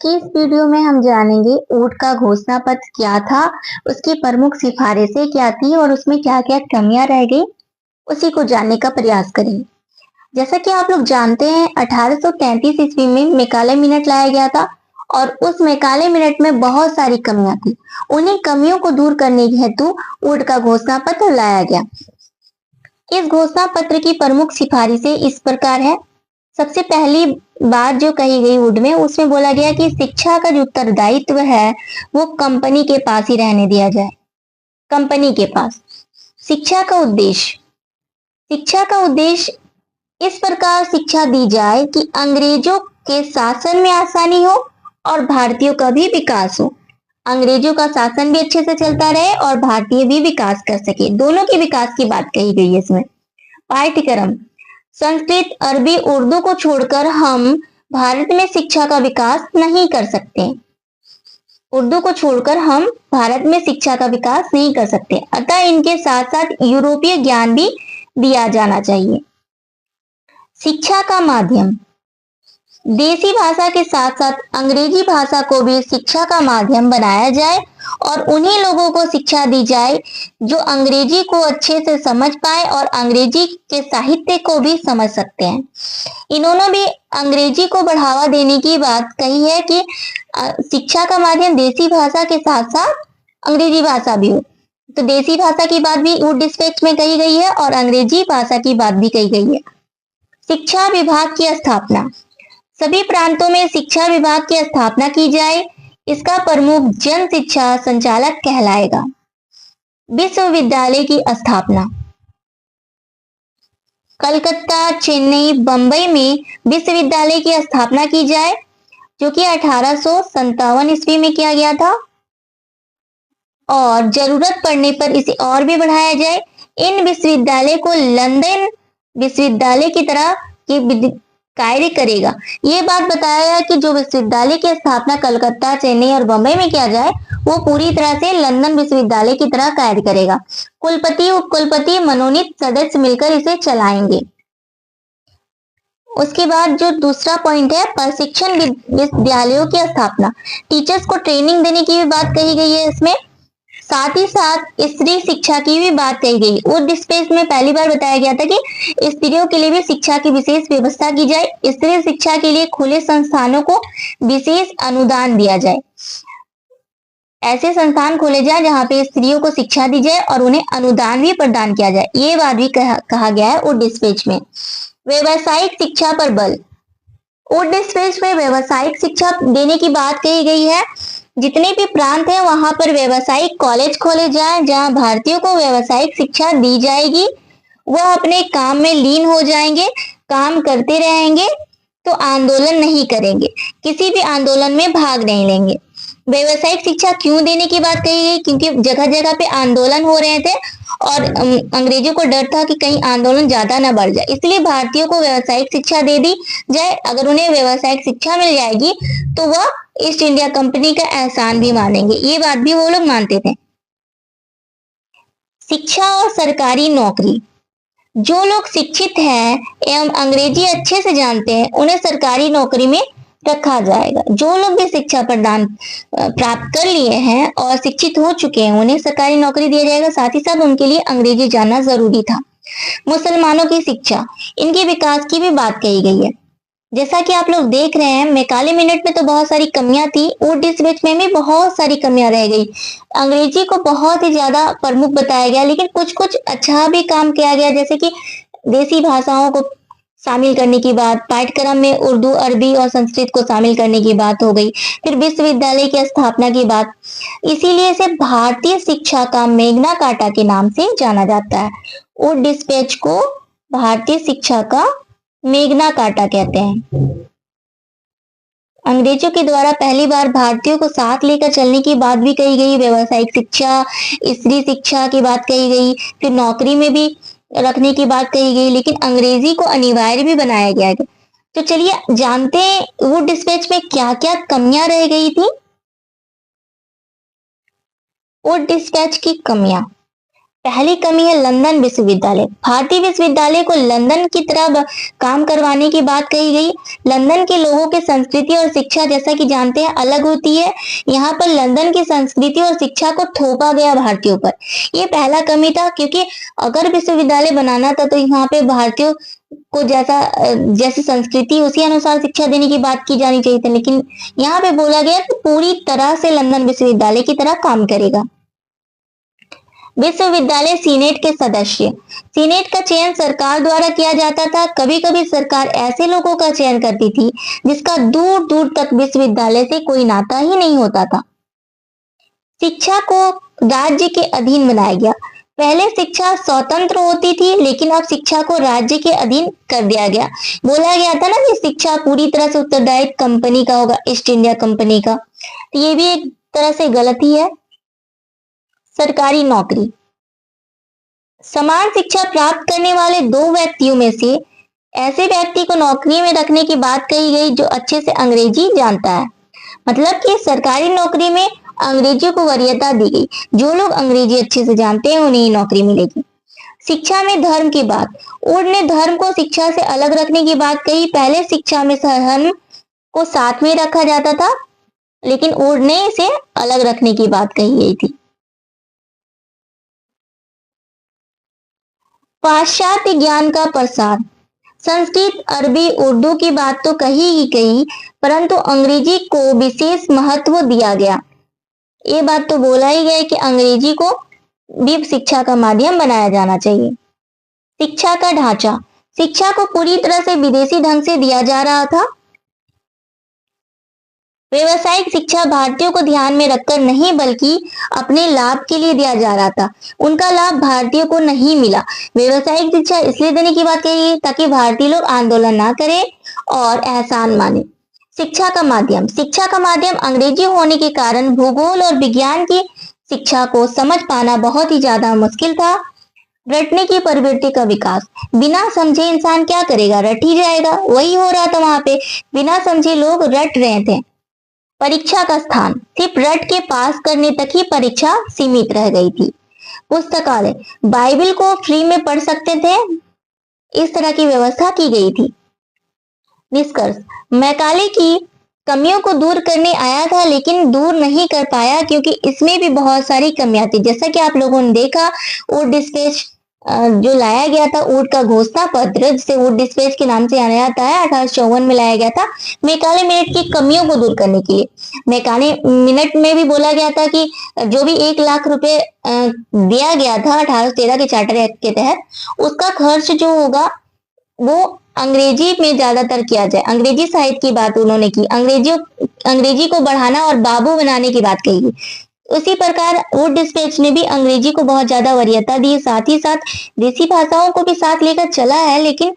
कि इस वीडियो में हम जानेंगे ऊट का घोषणा पत्र क्या था, उसकी प्रमुख सिफारिशें क्या थी और उसमें क्या-क्या कमियां रह गई, उसी को जानने का प्रयास करेंगे। जैसा कि आप लोग जानते हैं 1833 ईस्वी में मैकाले मिनट लाया गया था और उस मैकाले मिनट में बहुत सारी कमियां थी। उन्हीं कमियों को दूर करने हेतु ऊट का घोषणा पत्र लाया गया। इस घोषणा पत्र की प्रमुख सिफारिशें इस प्रकार है। सबसे पहली बात जो कही गई वुड में, उसमें बोला गया कि शिक्षा का जो उत्तरदायित्व है वो कंपनी के पास ही रहने दिया जाए। कंपनी के पास। शिक्षा का उद्देश्य इस प्रकार शिक्षा दी जाए कि अंग्रेजों के शासन में आसानी हो और भारतीयों का भी विकास हो। अंग्रेजों का शासन भी अच्छे से चलता रहे और भारतीय भी विकास कर सके, दोनों के विकास की बात कही गई है इसमें। पाठ्यक्रम संस्कृत, अरबी, उर्दू को छोड़कर हम भारत में शिक्षा का विकास नहीं कर सकते। उर्दू को छोड़कर हम भारत में शिक्षा का विकास नहीं कर सकते, अतः इनके साथ साथ यूरोपीय ज्ञान भी दिया जाना चाहिए। शिक्षा का माध्यम देसी भाषा के साथ साथ अंग्रेजी भाषा को भी शिक्षा का माध्यम बनाया जाए और उन्हीं लोगों को शिक्षा दी जाए जो अंग्रेजी को अच्छे से समझ पाए और अंग्रेजी के साहित्य को भी समझ सकते हैं। इन्होंने भी अंग्रेजी को बढ़ावा देने की बात कही है कि शिक्षा का माध्यम देसी भाषा के साथ साथ अंग्रेजी भाषा भी हो। तो देसी भाषा की बात भी वुड डिस्पैच में कही गई है और अंग्रेजी भाषा की बात भी कही गई है। शिक्षा विभाग की स्थापना सभी प्रांतों में शिक्षा विभाग की स्थापना की जाए। इसका प्रमुख जन शिक्षा संचालक कहलाएगा। विश्वविद्यालय की स्थापना कलकत्ता, चेन्नई, बंबई में विश्वविद्यालय की स्थापना की जाए, जो कि 1857 ईस्वी में किया गया था और जरूरत पड़ने पर इसे और भी बढ़ाया जाए। इन विश्वविद्यालय को लंदन विश्वविद्यालय की तरह की कार्य करेगा। ये बात बताया गया कि जो विश्वविद्यालय की स्थापना कलकत्ता, चेन्नई और बंबई में किया जाए वो पूरी तरह से लंदन विश्वविद्यालय की तरह कार्य करेगा। कुलपति, उपकुलपति, मनोनीत सदस्य मिलकर इसे चलाएंगे। उसके बाद जो दूसरा पॉइंट है, प्रशिक्षण विद्यालयों की स्थापना। टीचर्स को ट्रेनिंग देने की भी बात कही गई है इसमें। साथ ही साथ स्त्री शिक्षा की भी बात कही गई। उस डिस्पेच में पहली बार बताया गया था कि स्त्रियों के लिए भी शिक्षा की विशेष व्यवस्था की जाए। स्त्री शिक्षा के लिए खुले संस्थानों को विशेष अनुदान दिया जाए। ऐसे संस्थान खोले जाए जहां पे स्त्रियों को शिक्षा दी जाए और उन्हें अनुदान भी प्रदान किया जाए। ये बात भी कहा गया है उस डिस्पेच में। व्यवसायिक शिक्षा पर बल उस डिस्पेच में व्यवसायिक शिक्षा देने की बात कही गई है। जितने भी प्रांत हैं वहां पर व्यवसायिक कॉलेज खोले जाए जहां भारतीयों को व्यवसायिक शिक्षा दी जाएगी। वह अपने काम में लीन हो जाएंगे, काम करते रहेंगे, तो आंदोलन नहीं करेंगे, किसी भी आंदोलन में भाग नहीं लेंगे। व्यवसायिक शिक्षा क्यों देने की बात कही गई? क्योंकि जगह जगह पे आंदोलन हो रहे थे और अंग्रेजों को डर था कि कहीं आंदोलन ज्यादा ना बढ़ जाए, इसलिए भारतीयों को व्यवसायिक शिक्षा दे दी जाए। अगर उन्हें व्यवसायिक शिक्षा मिल जाएगी तो वह ईस्ट इंडिया कंपनी का एहसान भी मानेंगे। ये बात भी वो लोग मानते थे। शिक्षा और सरकारी नौकरी जो लोग शिक्षित हैं एवं अंग्रेजी अच्छे से जानते हैं उन्हें सरकारी नौकरी में रखा जाएगा। जो लोग भी शिक्षा प्रदान प्राप्त कर लिए हैं और शिक्षित हो चुके हैं उन्हें सरकारी नौकरी दिया जाएगा। साथ ही साथ उनके लिए अंग्रेजी जानना जरूरी था। मुसलमानों की शिक्षा, इनके विकास की भी बात कही गई है। जैसा कि आप लोग देख रहे हैं मैकाले मिनट में तो बहुत सारी कमियां थी, वुड डिस्पैच में भी बहुत सारी कमियां रह गई। अंग्रेजी को बहुत ही ज्यादा प्रमुख बताया गया, लेकिन कुछ कुछ अच्छा भी काम किया गया, जैसे कि देसी भाषाओं को शामिल करने की बात, पाठ्यक्रम में उर्दू, अरबी और संस्कृत को शामिल करने की बात हो गई, फिर विश्वविद्यालय की स्थापना की बात। इसीलिए इसे भारतीय शिक्षा का मेघना काटा के नाम से जाना जाता है। वुड डिस्पैच को भारतीय शिक्षा का मेघना काटा कहते हैं। अंग्रेजों के द्वारा पहली बार भारतीयों को साथ लेकर चलने की बात भी कही गई। व्यवसायिक शिक्षा, स्त्री शिक्षा की बात कही गई, फिर नौकरी में भी रखने की बात कही गई, लेकिन अंग्रेजी को अनिवार्य भी बनाया गया। तो चलिए जानते हैं वुड डिस्पैच में क्या क्या कमियां रह गई थी। वुड डिस्पैच की कमियां, पहली कमी है लंदन विश्वविद्यालय। भारतीय विश्वविद्यालय को लंदन की तरह काम करवाने की बात कही गई। लंदन के लोगों की संस्कृति और शिक्षा जैसा कि जानते हैं अलग होती है। यहाँ पर लंदन की संस्कृति और शिक्षा को थोपा गया भारतीयों पर। ये पहला कमी था, क्योंकि अगर विश्वविद्यालय बनाना था तो यहाँ पे भारतीयों को जैसी संस्कृति उसी अनुसार शिक्षा देने की बात की जानी चाहिए थी, लेकिन यहाँ पे बोला गया कि पूरी तरह से लंदन विश्वविद्यालय की तरह काम करेगा। विश्वविद्यालय सीनेट के सदस्य। सीनेट का चयन सरकार द्वारा किया जाता था। कभी कभी सरकार ऐसे लोगों का चयन करती थी जिसका दूर दूर तक विश्वविद्यालय से कोई नाता ही नहीं होता था। शिक्षा को राज्य के अधीन बनाया गया। पहले शिक्षा स्वतंत्र होती थी, लेकिन अब शिक्षा को राज्य के अधीन कर दिया गया। बोला गया था ना कि शिक्षा पूरी तरह से उत्तरदायित्व कंपनी का होगा, ईस्ट इंडिया कंपनी का। तो ये भी एक तरह से गलती है। सरकारी नौकरी। समान शिक्षा प्राप्त करने वाले दो व्यक्तियों में से ऐसे व्यक्ति को नौकरी में रखने की बात कही गई जो अच्छे से अंग्रेजी जानता है। मतलब कि सरकारी नौकरी में अंग्रेजी को वरीयता दी गई। जो लोग अंग्रेजी अच्छे से जानते हैं उन्हें नौकरी मिलेगी। शिक्षा में धर्म की बात। वुड ने धर्म को शिक्षा से अलग रखने की बात कही। पहले शिक्षा में धर्म को साथ में रखा जाता था, लेकिन वुड ने इसे अलग रखने की बात कही गई थी। पाश्चात्य ज्ञान का प्रसार। संस्कृत, अरबी, उर्दू की बात तो कही ही कही, परंतु अंग्रेजी को विशेष महत्व दिया गया। ये बात तो बोला ही गया कि अंग्रेजी को भी शिक्षा का माध्यम बनाया जाना चाहिए। शिक्षा का ढांचा। शिक्षा को पूरी तरह से विदेशी ढंग से दिया जा रहा था। व्यवसायिक शिक्षा भारतीयों को ध्यान में रखकर नहीं बल्कि अपने लाभ के लिए दिया जा रहा था। उनका लाभ भारतीयों को नहीं मिला। व्यवसायिक शिक्षा इसलिए देने की बात कही ताकि भारतीय लोग आंदोलन ना करें और एहसान माने। शिक्षा का माध्यम। शिक्षा का माध्यम अंग्रेजी होने के कारण भूगोल और विज्ञान की शिक्षा को समझ पाना बहुत ही ज्यादा मुश्किल था। रटने की प्रवृत्ति का विकास। बिना समझे इंसान क्या करेगा, रट ही जाएगा। वही हो रहा था वहां पे, बिना समझे लोग रट रहे थे। परीक्षा का स्थान। सिर्फ रट के पास करने तक ही परीक्षा सीमित रह गई थी। पुस्तकालय। बाइबल को फ्री में पढ़ सकते थे, इस तरह की व्यवस्था की गई थी। निष्कर्ष। मैकाले की कमियों को दूर करने आया था, लेकिन दूर नहीं कर पाया क्योंकि इसमें भी बहुत सारी कमियां थी। जैसा कि आप लोगों ने देखा, वुड डिस्पैच जो लाया गया था, वुड का घोषणा पत्र जिसे वुड डिस्पैच के नाम से जाना जाता है, 1854 में लाया गया था मैकाले मिनट की कमियों को दूर करने के लिए। मैकाले मिनट में भी बोला गया था कि जो भी 1 लाख रुपए दिया गया था 1813 के चार्टर एक्ट के तहत, उसका खर्च जो होगा वो अंग्रेजी में ज्यादातर किया जाए। अंग्रेजी साहित्य की बात उन्होंने की। अंग्रेजी को बढ़ाना और बाबू बनाने की बात कही। उसी प्रकार वुड डिस्पैच ने भी अंग्रेजी को बहुत ज्यादा वरीयता दी। साथ ही साथ देसी भाषाओं को भी साथ लेकर चला है, लेकिन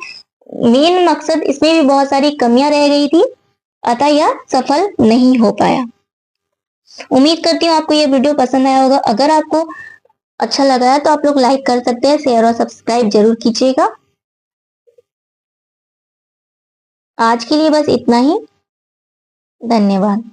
मेन मकसद इसमें भी बहुत सारी कमियां रह गई थी, अतः यह सफल नहीं हो पाया। उम्मीद करती हूँ आपको यह वीडियो पसंद आया होगा। अगर आपको अच्छा लगा है तो आप लोग लाइक कर सकते हैं, शेयर और सब्सक्राइब जरूर कीजिएगा। आज के लिए बस इतना ही। धन्यवाद।